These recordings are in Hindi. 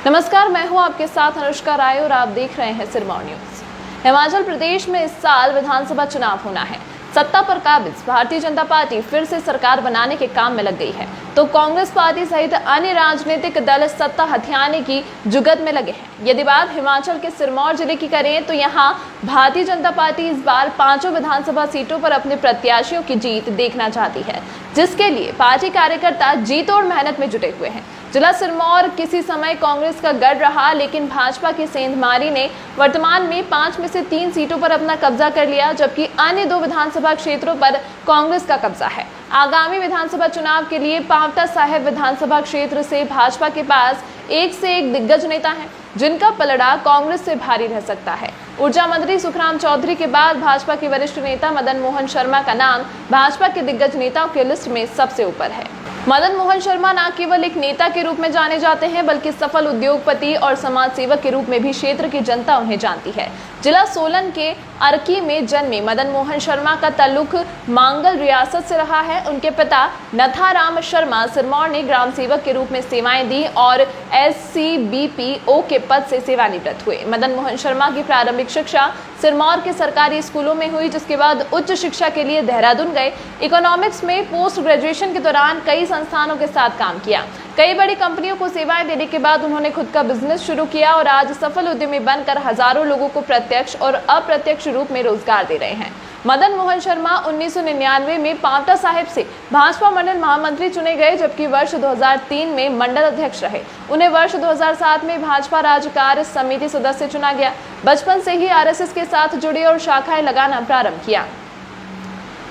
नमस्कार, मैं हूं आपके साथ अनुष्का राय और आप देख रहे हैं सिरमौर न्यूज। हिमाचल प्रदेश में इस साल विधानसभा चुनाव होना है। सत्ता पर काबिज भारतीय जनता पार्टी फिर से सरकार बनाने के काम में लग गई है, तो कांग्रेस पार्टी सहित अन्य राजनीतिक दल सत्ता हथियाने की जुगत में लगे हैं। यदि बात हिमाचल के सिरमौर जिले की करें तो यहाँ भारतीय जनता पार्टी इस बार 5 विधानसभा सीटों पर अपने प्रत्याशियों की जीत देखना चाहती है, जिसके लिए पार्टी कार्यकर्ता जी तोड़ मेहनत में जुटे हुए हैं। जिला सिरमौर किसी समय कांग्रेस का गढ़ रहा, लेकिन भाजपा की सेंधमारी ने वर्तमान में 5 में से 3 सीटों पर अपना कब्जा कर लिया, जबकि अन्य 2 विधानसभा क्षेत्रों पर कांग्रेस का कब्जा है। आगामी विधानसभा चुनाव के लिए पांवटा साहिब विधानसभा क्षेत्र से भाजपा के पास एक से एक दिग्गज नेता हैं, जिनका पलड़ा कांग्रेस से भारी रह सकता है। ऊर्जा मंत्री सुखराम चौधरी के बाद भाजपा के वरिष्ठ नेता मदन मोहन शर्मा का नाम भाजपा के दिग्गज नेताओं की लिस्ट में सबसे ऊपर है। मदन मोहन शर्मा न केवल एक नेता के रूप में जाने जाते हैं, बल्कि सफल उद्योगपति और समाज सेवक के रूप में भी क्षेत्र की जनता उन्हें जानती है। जिला सोलन के अर्की में जन्मे मदन मोहन शर्मा का ताल्लुक मांगल रियासत से रहा है। उनके पिता नथाराम शर्मा सिरमौर ने ग्राम सेवक के रूप में सेवाएं दी और SCBPO के पद से सेवानिवृत्त हुए। मदन मोहन शर्मा की प्रारंभिक शिक्षा सिरमौर के सरकारी स्कूलों में हुई, जिसके बाद उच्च शिक्षा के लिए देहरादून गए। इकोनॉमिक्स में पोस्ट ग्रेजुएशन के दौरान कई संस्थानों के साथ काम किया। कई बड़ी कंपनियों को सेवाएं देने के बाद उन्होंने खुद का बिजनेस शुरू किया और आज सफल उद्यमी बनकर हजारों लोगों को प्रत्यक्ष और अप्रत्यक्ष रूप में रोजगार दे रहे हैं। मदन मोहन शर्मा 1999 में पांवटा साहिब से भाजपा मंडल महामंत्री चुने गए, जबकि वर्ष 2003 में मंडल अध्यक्ष रहे। उन्हें वर्ष 2007 में भाजपा राज्य कार्य समिति सदस्य चुना गया। बचपन से ही RSS के साथ जुड़े और शाखाएं लगाना प्रारंभ किया।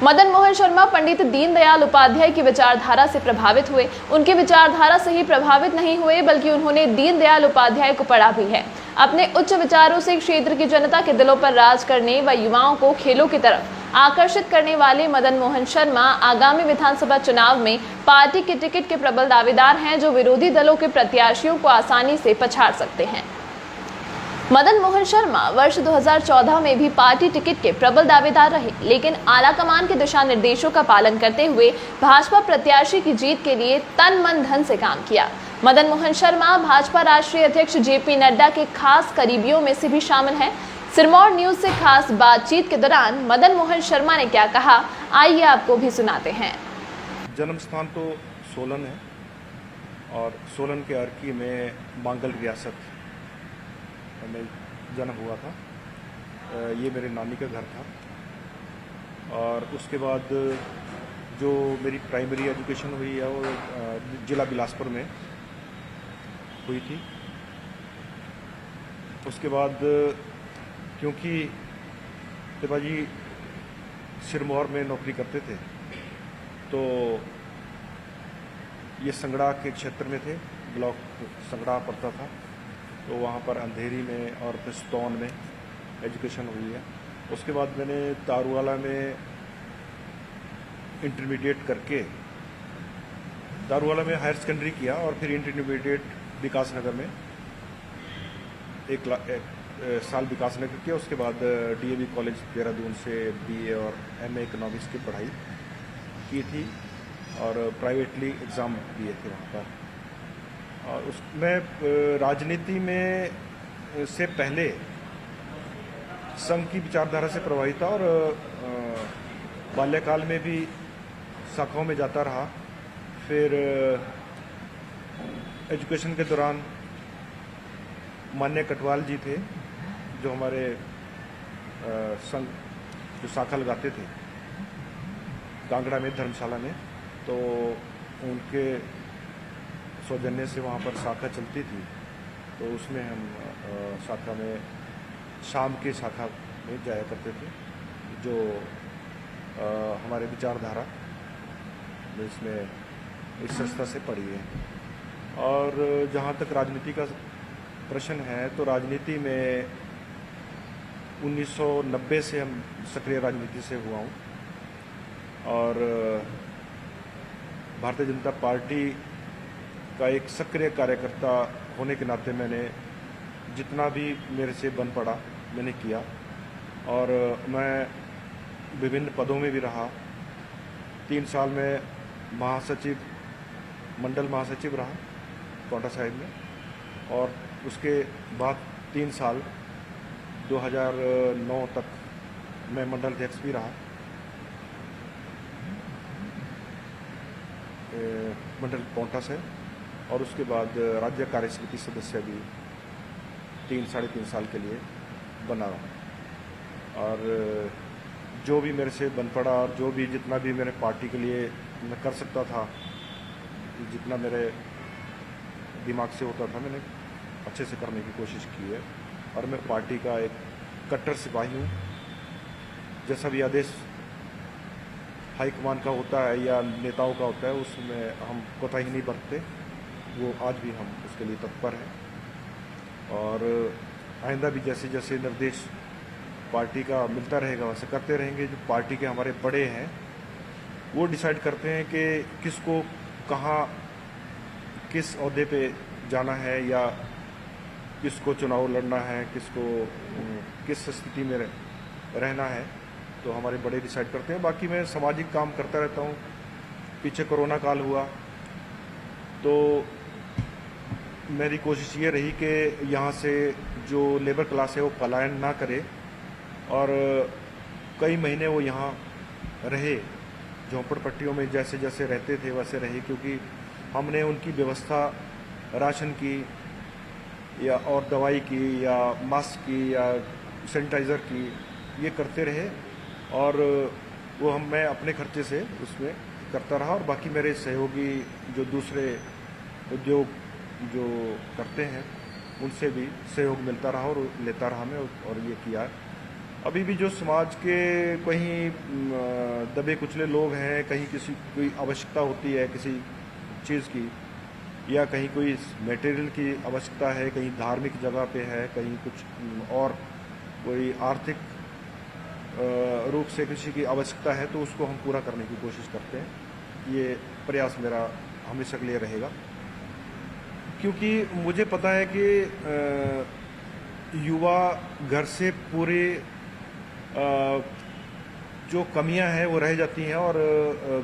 मदन मोहन शर्मा पंडित दीनदयाल उपाध्याय की विचारधारा से प्रभावित हुए। उनकी विचारधारा से ही प्रभावित नहीं हुए, बल्कि उन्होंने दीनदयाल उपाध्याय को पढ़ा भी है। अपने उच्च विचारों से क्षेत्र की जनता के दिलों पर राज करने व युवाओं को खेलों की तरफ आकर्षित करने वाले मदन मोहन शर्मा आगामी विधानसभा चुनाव में पार्टी के टिकट के प्रबल दावेदार हैं, जो विरोधी दलों के प्रत्याशियों को आसानी से पछाड़ सकते हैं। मदन मोहन शर्मा वर्ष 2014 में भी पार्टी टिकट के प्रबल दावेदार रहे, लेकिन आला कमान के दिशा निर्देशों का पालन करते हुए भाजपा प्रत्याशी की जीत के लिए तन मन धन से काम किया। मदन मोहन शर्मा भाजपा राष्ट्रीय अध्यक्ष JP नड्डा के खास करीबियों में से भी शामिल हैं। सिरमौर न्यूज से खास बातचीत के दौरान मदन मोहन शर्मा ने क्या कहा, आइए आपको भी सुनाते हैं। जन्म स्थान तो सोलन है और सोलन के अर्की में मांगल रियासत में जन्म हुआ था। ये मेरे नानी का घर था और उसके बाद जो मेरी प्राइमरी एजुकेशन हुई है वो जिला बिलासपुर में हुई थी। उसके बाद क्योंकि पिताजी सिरमौर में नौकरी करते थे, तो ये संगड़ा के क्षेत्र में थे, ब्लॉक संगड़ा पड़ता था, तो वहाँ पर अंधेरी में और पिस्तौन में एजुकेशन हुई है। उसके बाद मैंने दारूवाला में इंटरमीडिएट करके दारूवाला में हायर सेकेंडरी किया और फिर इंटरमीडिएट विकास नगर में एक साल विकास नगर किया। उसके बाद DAV कॉलेज देहरादून से BA और MA इकोनॉमिक्स की पढ़ाई की थी और प्राइवेटली एग्ज़ाम दिए थे वहाँ पर। और उसमें राजनीति में से पहले संघ की विचारधारा से प्रभावित था और बाल्यकाल में भी शाखाओं में जाता रहा। फिर एजुकेशन के दौरान मान्य कटवाल जी थे, जो हमारे संघ जो शाखा लगाते थे कांगड़ा में धर्मशाला में, तो उनके सौजन्य से वहाँ पर शाखा चलती थी, तो उसमें हम शाखा में शाम के शाखा में जाया करते थे, जो हमारे विचारधारा इसमें इस संस्था से पढ़ी है। और जहाँ तक राजनीति का प्रश्न है, तो राजनीति में 1990 से हम सक्रिय राजनीति से हुआ हूँ और भारतीय जनता पार्टी का एक सक्रिय कार्यकर्ता होने के नाते मैंने जितना भी मेरे से बन पड़ा मैंने किया और मैं विभिन्न पदों में भी रहा। 3 साल में महासचिव मंडल महासचिव रहा पांवटा साहिब में और उसके बाद 3 साल 2009 तक मैं मंडल अध्यक्ष भी रहा मंडल पौंटा से, और उसके बाद राज्य कार्यसमिति सदस्य भी 3-3.5 साल के लिए बना रहा। और जो भी मेरे से बन पड़ा और जो भी जितना भी मेरे पार्टी के लिए मैं कर सकता था, जितना मेरे दिमाग से होता था, मैंने अच्छे से करने की कोशिश की है। और मैं पार्टी का एक कट्टर सिपाही हूँ। जैसा भी आदेश हाईकमान का होता है या नेताओं का होता है, उसमें हम कोताही नहीं बरतते। वो आज भी हम उसके लिए तत्पर हैं और आइंदा भी जैसे जैसे निर्देश पार्टी का मिलता रहेगा वैसे करते रहेंगे। जो पार्टी के हमारे बड़े हैं वो डिसाइड करते हैं कि किसको कहाँ किस ओहदे पे जाना है या किसको चुनाव लड़ना है, किसको किस स्थिति में रहना है, तो हमारे बड़े डिसाइड करते हैं। बाकी मैं सामाजिक काम करता रहता हूँ। पीछे कोरोना काल हुआ तो मेरी कोशिश ये रही कि यहाँ से जो लेबर क्लास है वो पलायन ना करे और कई महीने वो यहाँ रहे, झोंपड़पट्टियों में जैसे जैसे रहते थे वैसे रहे, क्योंकि हमने उनकी व्यवस्था राशन की या और दवाई की या मास्क की या सैनिटाइज़र की ये करते रहे। और वो मैं अपने खर्चे से उसमें करता रहा और बाकी मेरे सहयोगी जो दूसरे उद्योग जो करते हैं उनसे भी सहयोग मिलता रहा और लेता रहा मैं और ये किया। अभी भी जो समाज के कहीं दबे कुचले लोग हैं, कहीं किसी कोई आवश्यकता होती है किसी चीज़ की या कहीं कोई मटेरियल की आवश्यकता है, कहीं धार्मिक जगह पे है, कहीं कुछ और कोई आर्थिक रूप से किसी की आवश्यकता है, तो उसको हम पूरा करने की कोशिश करते हैं। ये प्रयास मेरा हमेशा के लिए रहेगा, क्योंकि मुझे पता है कि युवा घर से पूरे जो कमियां हैं वो रह जाती हैं और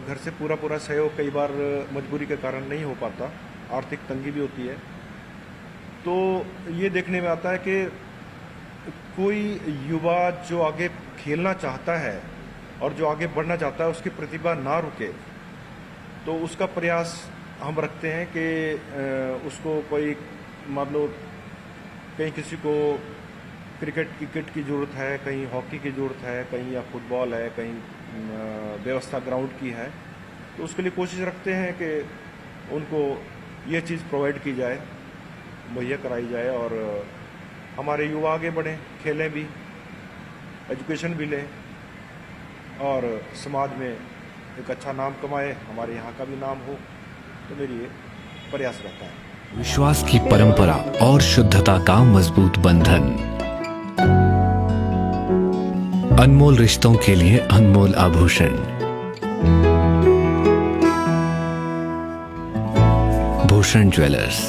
घर से पूरा सहयोग कई बार मजबूरी के कारण नहीं हो पाता, आर्थिक तंगी भी होती है। तो ये देखने में आता है कि कोई युवा जो आगे खेलना चाहता है और जो आगे बढ़ना चाहता है उसकी प्रतिभा ना रुके, तो उसका प्रयास हम रखते हैं कि उसको कोई मान लो कहीं किसी को क्रिकेट की किट की ज़रूरत है, कहीं हॉकी की ज़रूरत है, कहीं या फुटबॉल है, कहीं व्यवस्था ग्राउंड की है, तो उसके लिए कोशिश रखते हैं कि उनको ये चीज़ प्रोवाइड की जाए, मुहैया कराई जाए और हमारे युवा आगे बढ़ें, खेलें भी, एजुकेशन भी लें और समाज में एक अच्छा नाम कमाए, हमारे यहाँ का भी नाम हो। तो मेरी ये प्रयास रहता है। विश्वास की परंपरा और शुद्धता का मजबूत बंधन, अनमोल रिश्तों के लिए अनमोल आभूषण, भूषण ज्वेलर्स।